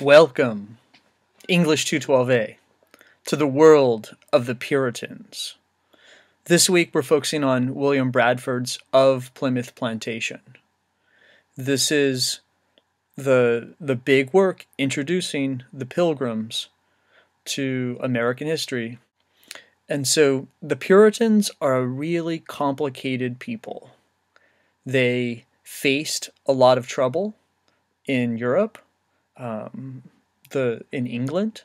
Welcome, English 212A, to the world of the Puritans. This week we're focusing on William Bradford's Of Plymouth Plantation. This is the big work introducing the Pilgrims to American history. And so the Puritans are a really complicated people. They faced a lot of trouble in Europe, in England,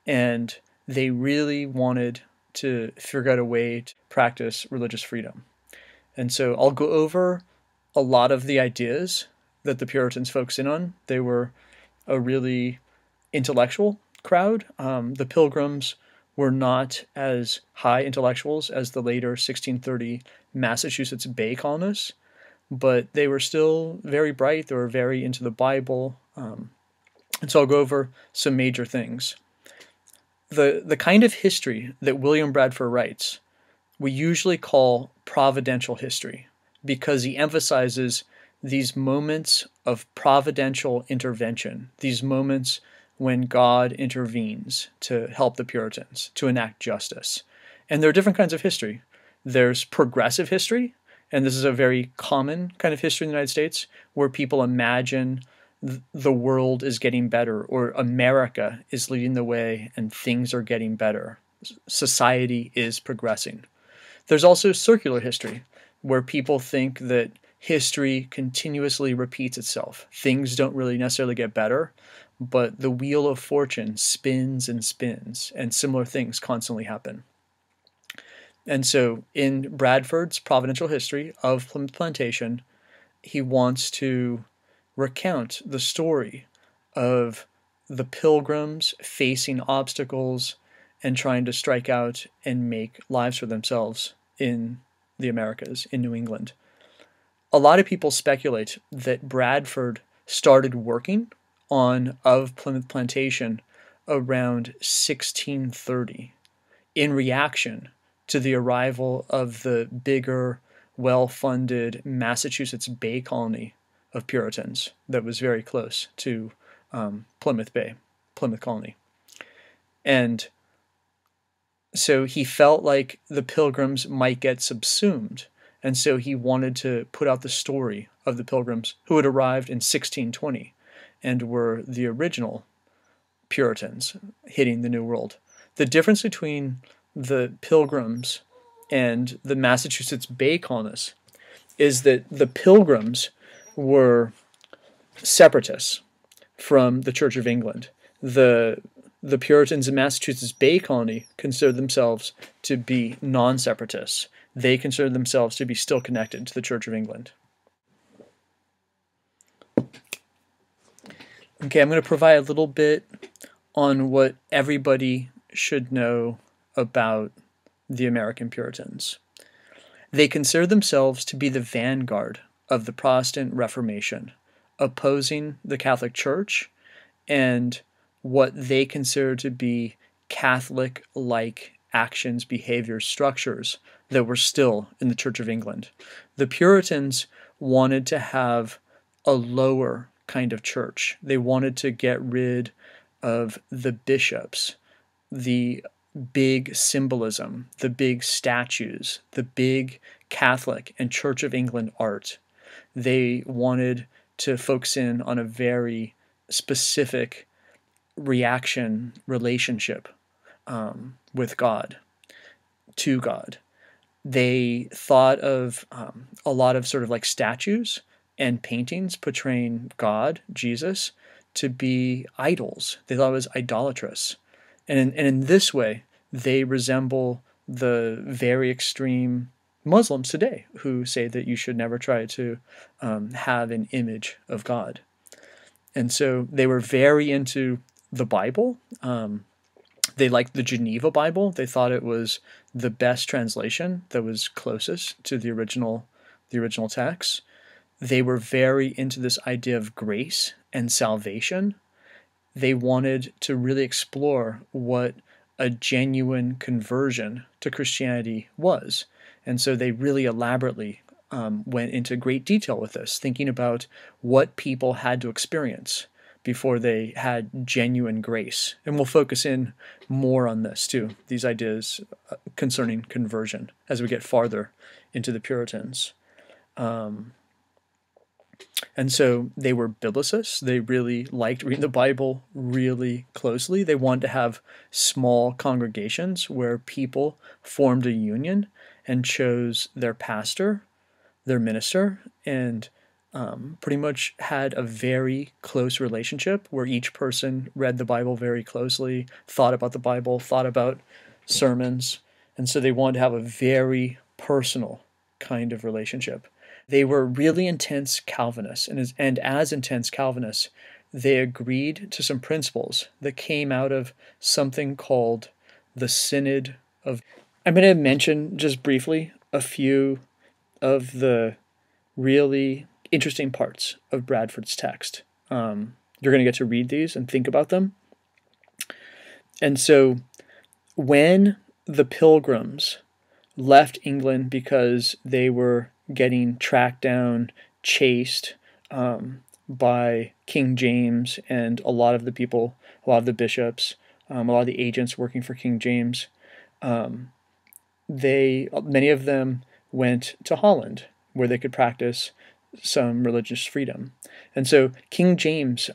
and they really wanted to figure out a way to practice religious freedom. And so I'll go over a lot of the ideas that the Puritans focused in on. They were a really intellectual crowd. The Pilgrims were not as high intellectuals as the later 1630 Massachusetts Bay colonists, but they were still very bright. They were very into the Bible. And so I'll go over some major things. The kind of history that William Bradford writes, we usually call providential history, because he emphasizes these moments of providential intervention, these moments when God intervenes to help the Puritans, to enact justice. And there are different kinds of history. There's progressive history, and this is a very common kind of history in the United States, where people imagine the world is getting better, or America is leading the way and things are getting better. Society is progressing. There's also circular history, where people think that history continuously repeats itself. Things don't really necessarily get better, but the wheel of fortune spins and spins, and similar things constantly happen. And so in Bradford's providential history of Plymouth Plantation, he wants to recount the story of the Pilgrims facing obstacles and trying to strike out and make lives for themselves in the Americas, in New England. A lot of people speculate that Bradford started working on Of Plymouth Plantation around 1630 in reaction to the arrival of the bigger, well-funded Massachusetts Bay Colony of Puritans that was very close to Plymouth Colony. And so he felt like the Pilgrims might get subsumed, and so he wanted to put out the story of the Pilgrims who had arrived in 1620 and were the original Puritans hitting the New World. The difference between the Pilgrims and the Massachusetts Bay colonists is that the Pilgrims were separatists from the Church of England. The Puritans in Massachusetts Bay Colony considered themselves to be non-separatists. They considered themselves to be still connected to the Church of England. Okay, I'm going to provide a little bit on what everybody should know about the American Puritans. They considered themselves to be the vanguard of the Protestant Reformation, opposing the Catholic Church and what they considered to be Catholic-like actions, behaviors, structures that were still in the Church of England. The Puritans wanted to have a lower kind of church. They wanted to get rid of the bishops, the big symbolism, the big statues, the big Catholic and Church of England art. They wanted to focus in on a very specific relationship with God, to God. They thought of a lot of sort of like statues and paintings portraying God, Jesus, to be idols. They thought it was idolatrous. And in this way, they resemble the very extreme Muslims today who say that you should never try to have an image of God. And so they were very into the Bible. They liked the Geneva Bible. They thought it was the best translation that was closest to the original text. They were very into this idea of grace and salvation. They wanted to really explore what a genuine conversion to Christianity was. And so they really elaborately went into great detail with this, thinking about what people had to experience before they had genuine grace. And we'll focus in more on this too, these ideas concerning conversion as we get farther into the Puritans. And so they were biblicists. They really liked reading the Bible really closely. They wanted to have small congregations where people formed a union and chose their pastor, their minister, and pretty much had a very close relationship where each person read the Bible very closely, thought about the Bible, thought about sermons. And so they wanted to have a very personal kind of relationship. They were really intense Calvinists, and as intense Calvinists, they agreed to some principles that came out of something called the Synod of... I'm going to mention just briefly a few of the really interesting parts of Bradford's text. You're going to get to read these and think about them. And so when the Pilgrims left England because they were getting tracked down, chased by King James and a lot of the people, a lot of the bishops, a lot of the agents working for King James, many of them went to Holland where they could practice some religious freedom. And so King James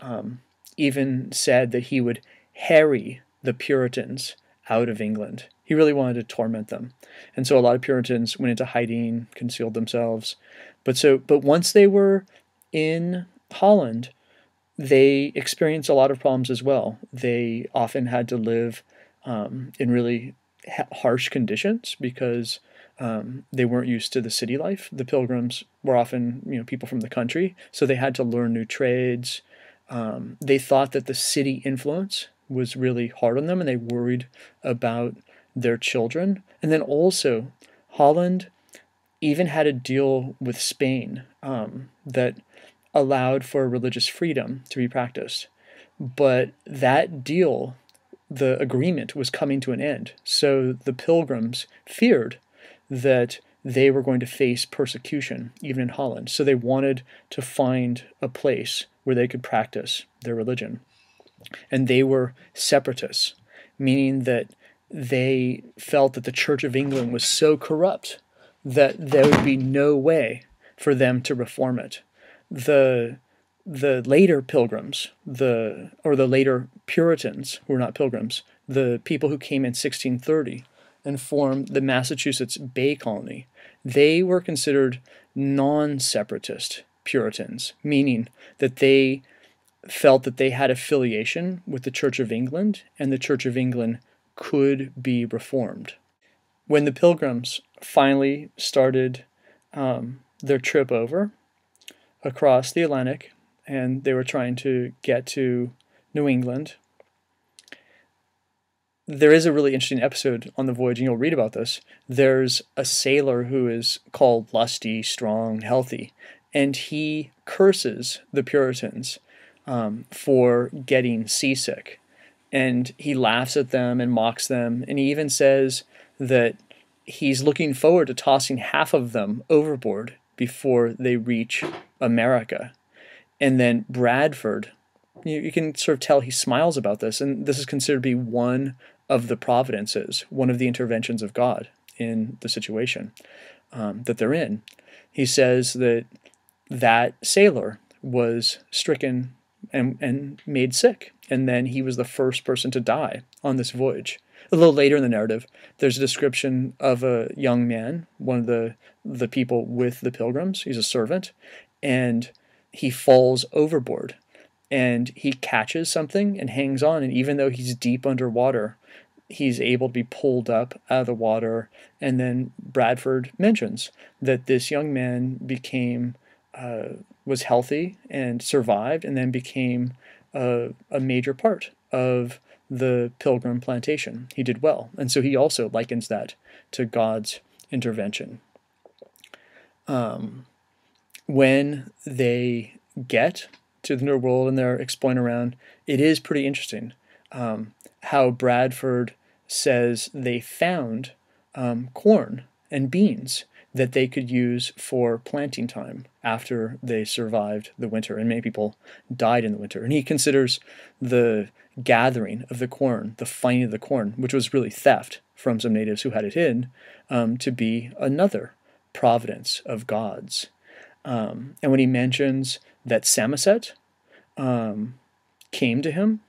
even said that he would harry the Puritans out of England. He really wanted to torment them. And so a lot of Puritans went into hiding, concealed themselves. But once they were in Holland, they experienced a lot of problems as well. They often had to live in really harsh conditions because they weren't used to the city life. The Pilgrims were often, people from the country, so they had to learn new trades. They thought that the city influence was really hard on them, and they worried about their children. And then also, Holland even had a deal with Spain that allowed for religious freedom to be practiced. But that deal, the agreement, was coming to an end. So the Pilgrims feared that they were going to face persecution, even in Holland. So they wanted to find a place where they could practice their religion. And they were separatists, meaning that they felt that the Church of England was so corrupt that there would be no way for them to reform it. The later Pilgrims, the later Puritans, who were not Pilgrims, the people who came in 1630 and formed the Massachusetts Bay Colony, they were considered non-separatist Puritans, meaning that they felt that they had affiliation with the Church of England, and the Church of England could be reformed. When the Pilgrims finally started their trip over across the Atlantic, and they were trying to get to New England, there is a really interesting episode on the voyage, and you'll read about this. There's a sailor who is called Lusty, Strong, Healthy, and he curses the Puritans for getting seasick. And he laughs at them and mocks them, and he even says that he's looking forward to tossing half of them overboard before they reach America. And then Bradford, you can sort of tell he smiles about this, and this is considered to be one of the providences, one of the interventions of God in the situation that they're in. He says that sailor was stricken and made sick, and then he was the first person to die on this voyage. A little later in the narrative, there's a description of a young man, one of the people with the Pilgrims. He's a servant, and he falls overboard, and he catches something and hangs on, and even though he's deep underwater, he's able to be pulled up out of the water. And then Bradford mentions that this young man was healthy and survived, and then became a major part of the Pilgrim Plantation. He did well, and so he also likens that to God's intervention. When they get to the New World and they're exploring around, it is pretty interesting how Bradford says they found corn and beans that they could use for planting time after they survived the winter, and many people died in the winter. And he considers the gathering of the corn, the finding of the corn, which was really theft from some natives who had it hidden, to be another providence of God's. And when he mentions that Samoset came to him,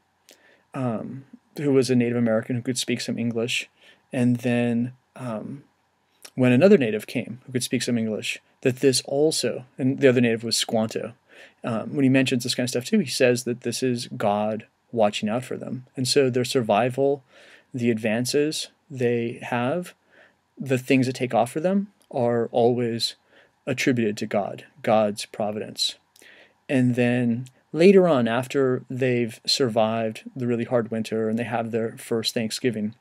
who was a Native American who could speak some English, and then when another native came who could speak some English, that this also, and the other native was Squanto, when he mentions this kind of stuff too, he says that this is God watching out for them. And so their survival, the advances they have, the things that take off for them are always attributed to God, God's providence. And then later on, after they've survived the really hard winter and they have their first Thanksgiving,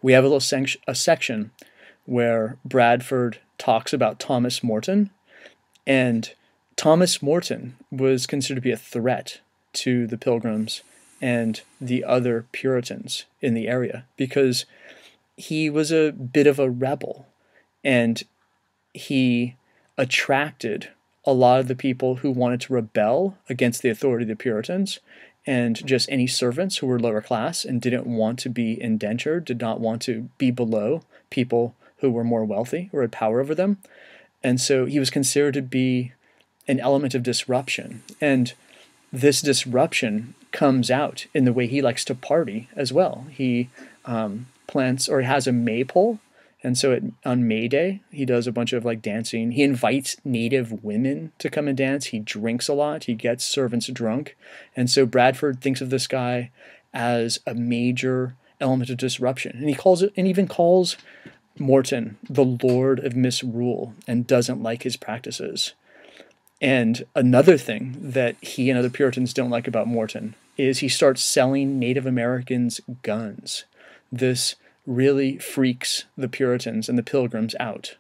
we have a section where Bradford talks about Thomas Morton, and Thomas Morton was considered to be a threat to the Pilgrims and the other Puritans in the area because he was a bit of a rebel, and he attracted a lot of the people who wanted to rebel against the authority of the Puritans, and just any servants who were lower class and didn't want to be indentured, did not want to be below people who were more wealthy or had power over them. And so he was considered to be an element of disruption. And this disruption comes out in the way he likes to party as well. He plants, or has a maypole, and so on May Day, he does a bunch of like dancing. He invites native women to come and dance. He drinks a lot. He gets servants drunk. And so Bradford thinks of this guy as a major element of disruption. And he calls it, and even calls Morton the Lord of Misrule, and doesn't like his practices. And another thing that he and other Puritans don't like about Morton is he starts selling Native Americans guns. This really freaks the Puritans and the Pilgrims out.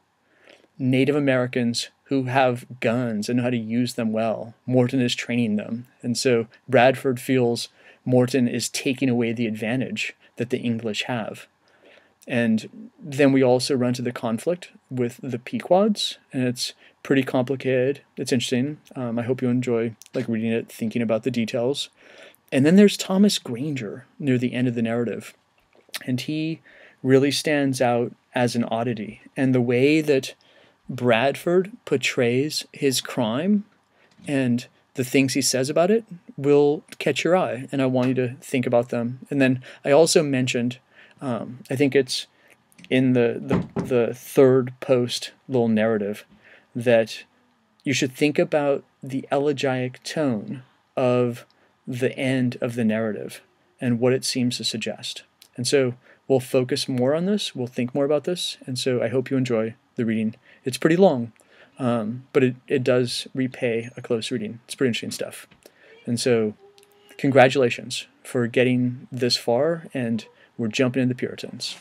Native Americans who have guns and know how to use them well, Morton is training them. And so Bradford feels Morton is taking away the advantage that the English have. And then we also run to the conflict with the Pequods, and it's pretty complicated. It's interesting. I hope you enjoy reading it, thinking about the details. And then there's Thomas Granger near the end of the narrative, and he really stands out as an oddity. And the way that Bradford portrays his crime and the things he says about it will catch your eye, and I want you to think about them. And then I also mentioned, I think it's in the third post little narrative, that you should think about the elegiac tone of the end of the narrative and what it seems to suggest. And so we'll focus more on this, we'll think more about this, and so I hope you enjoy the reading. It's pretty long, but it does repay a close reading. It's pretty interesting stuff. And so congratulations for getting this far, and we're jumping into the Puritans.